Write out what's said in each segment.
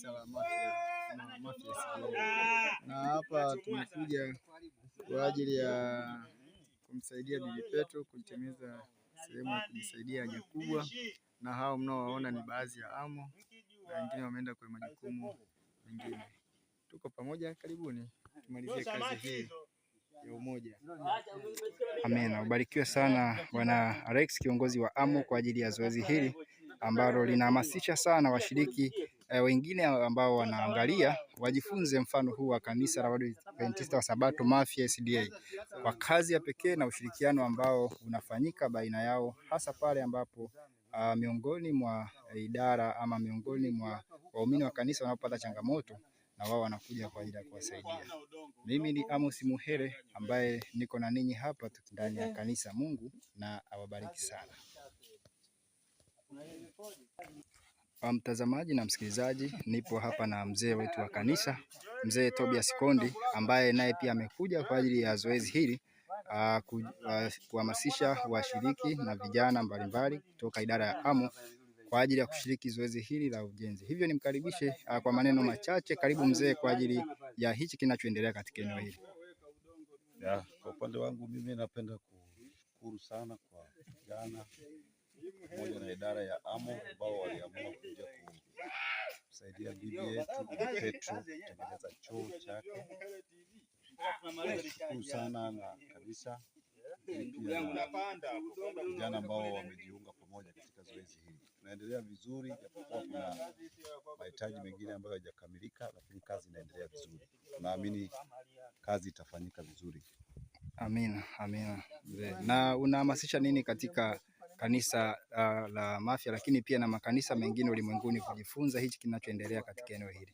kanisa la Mafia na hapa tumekuja kwa ajili ya kumsaidia Bibi Petro kutimiza sehemu ya kujisaidia haja kubwa, na hao mnaowaona ni baadhi ya amo na wengine wameenda kwa majukumu mengine. Tuko pamoja, karibuni tumalizie kazi hii ya umoja. Amen. Ubarikiwe sana Bwana Alex, kiongozi wa amo, kwa ajili ya zoezi hili ambalo linahamasisha sana washiriki wengine ambao wanaangalia wajifunze mfano huu wa kanisa la Waadventista wa Sabato Mafia SDA kwa kazi ya pekee na ushirikiano ambao unafanyika baina yao, hasa pale ambapo miongoni mwa idara ama miongoni mwa waumini wa kanisa wanapopata changamoto na wao wanakuja kwa ajili ya kuwasaidia. Mimi ni Amos Muhere ambaye niko na ninyi hapa ndani ya kanisa. Mungu na awabariki sana. Mtazamaji na msikilizaji, nipo hapa na mzee wetu wa kanisa, mzee Tobias Kondi, ambaye naye pia amekuja kwa ajili ya zoezi hili kuhamasisha washiriki na vijana mbalimbali kutoka idara ya amo kwa ajili ya kushiriki zoezi hili la ujenzi. Hivyo nimkaribishe kwa maneno machache. Karibu mzee, kwa ajili ya hichi kinachoendelea katika eneo hili. Kwa upande wangu mimi napenda kushukuru sana kwa vijana pamoja na idara ya amo ambao waliamua kuja kusaidia bibi yetu Petro kutengeneza choo chake. Nashukuru sana na kanisa pia na vijana ambao wamejiunga pamoja katika zoezi hili. Tunaendelea vizuri, japokuwa kuna mahitaji mengine ambayo hayajakamilika, lakini kazi inaendelea vizuri. Tunaamini kazi itafanyika vizuri. Amina, amina. Na unahamasisha nini katika kanisa la Mafia, lakini pia na makanisa mengine ulimwenguni kujifunza hichi kinachoendelea katika eneo hili?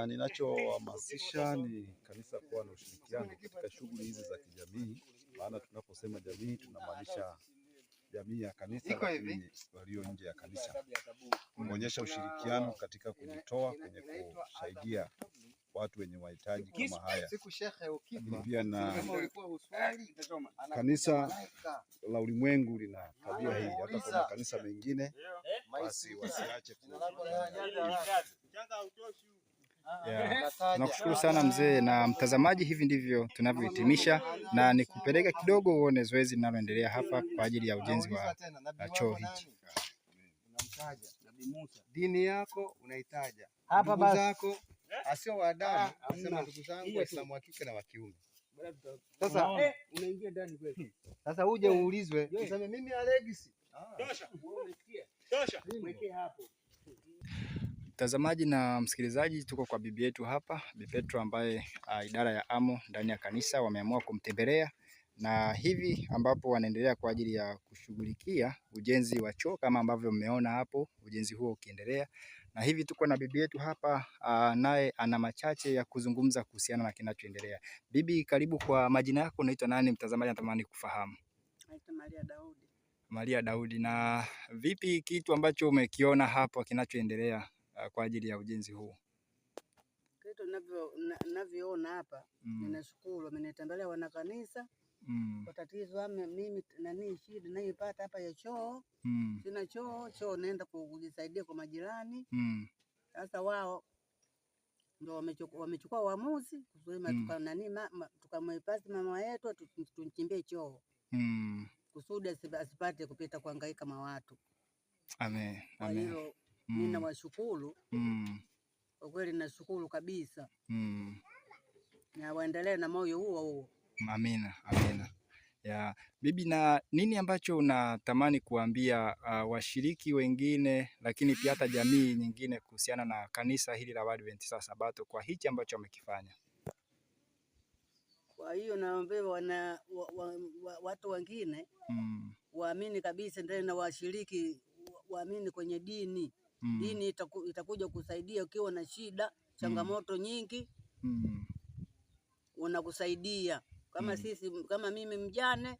Ninachohamasisha ni kanisa kuwa na ushirikiano katika shughuli hizi za kijamii, maana tunaposema jamii tunamaanisha jamii ya kanisa, lakini walio nje ya kanisa, kuonyesha ushirikiano katika kujitoa kwenye kusaidia watu wenye mahitaji kama haya. Lakini pia na kanisa la ulimwengu lina tabia hii, hata kwa makanisa mengine basi wasiache Nakushukuru sana mzee na mtazamaji. Hivi ndivyo tunavyohitimisha, na nikupeleka kidogo uone zoezi linaloendelea hapa kwa ajili ya ujenzi wa choo hichi. Dini yako unaitaja, ndugu zako asio wa damu, sema ndugu zangu Waislamu wa kike na wa kiume. Sasa unaingia ndani kwetu. Sasa uje uulizwe, useme mimi Alex. Tosha. Mweke hapo. Mtazamaji na msikilizaji, tuko kwa bibi yetu hapa, Bibi Petro, ambaye idara ya amo ndani ya kanisa wameamua kumtembelea, na hivi ambapo wanaendelea kwa ajili ya kushughulikia ujenzi wa choo kama ambavyo mmeona hapo, ujenzi huo ukiendelea. Na hivi tuko na bibi yetu hapa, naye ana machache ya kuzungumza kuhusiana na kinachoendelea. Bibi, karibu. Kwa majina yako unaitwa nani? Mtazamaji anatamani kufahamu. Naitwa Maria Daudi. Maria Daudi. Na vipi kitu ambacho umekiona hapo kinachoendelea kwa ajili ya ujenzi huu? Kitu ninavyoona hapa, ninashukuru amenitembelea wana kanisa. Kwa tatizo mimi shida naipata hapa ya choo. Sina choo naenda kujisaidia kwa majirani. Sasa wao ndio wamechukua uamuzi kusema tukamwepasi mama yetu tumchimbie choo. Kusudi asipate kupita kuhangaika kama watu. Amen. Kwa hiyo mimi nawashukuru. Kwa kweli nashukuru kabisa. Na waendelee na moyo huo. Amina, amina. Bibi, na nini ambacho unatamani kuambia washiriki wengine, lakini pia hata jamii nyingine kuhusiana na kanisa hili la Waadventista wa Sabato kwa hichi ambacho wamekifanya? Kwa hiyo naomba watu wengine waamini kabisa, ndio na washiriki waamini kwenye dini. Dini itakuja kusaidia ukiwa na shida, changamoto nyingi. Wanakusaidia. Kama sisi, kama mimi mjane,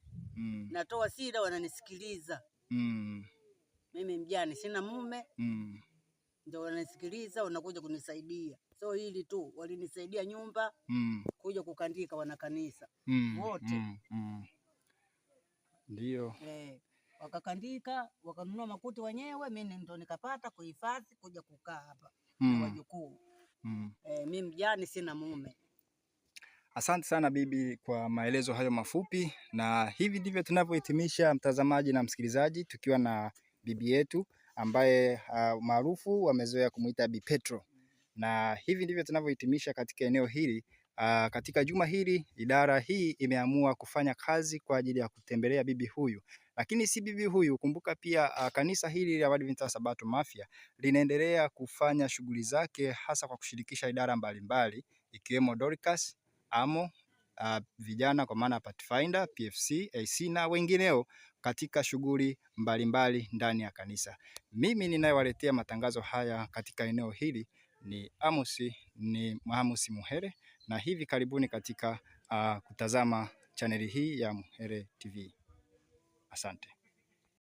natoa shida wananisikiliza. Mimi mjane sina mume. Ndio wananisikiliza, wanakuja kunisaidia. So hili tu walinisaidia nyumba, kuja kukandika wana kanisa wote. Ndio. wakakandika, wakanunua makuti wenyewe, mimi ndo nikapata kuhifadhi kuja kukaa hapa na wajukuu. Mimi mjane, sina mume. Asante sana bibi kwa maelezo hayo mafupi, na hivi ndivyo tunavyohitimisha, mtazamaji na msikilizaji, tukiwa na bibi yetu ambaye maarufu wamezoea kumuita Bi Petro, na hivi ndivyo tunavyohitimisha katika eneo hili. Katika juma hili idara hii imeamua kufanya kazi kwa ajili ya kutembelea bibi huyu, lakini si bibi huyu. Kumbuka pia kanisa hili la Waadventista wa Sabato Mafia linaendelea kufanya shughuli zake hasa kwa kushirikisha idara mbalimbali ikiwemo Dorcas, Amo, vijana kwa maana Pathfinder, PFC, AC na wengineo katika shughuli mbalimbali ndani ya kanisa. Mimi ninayewaletea matangazo haya katika eneo hili ni Amos Muhere, na hivi karibuni katika kutazama chaneli hii ya Muhere TV. Asante.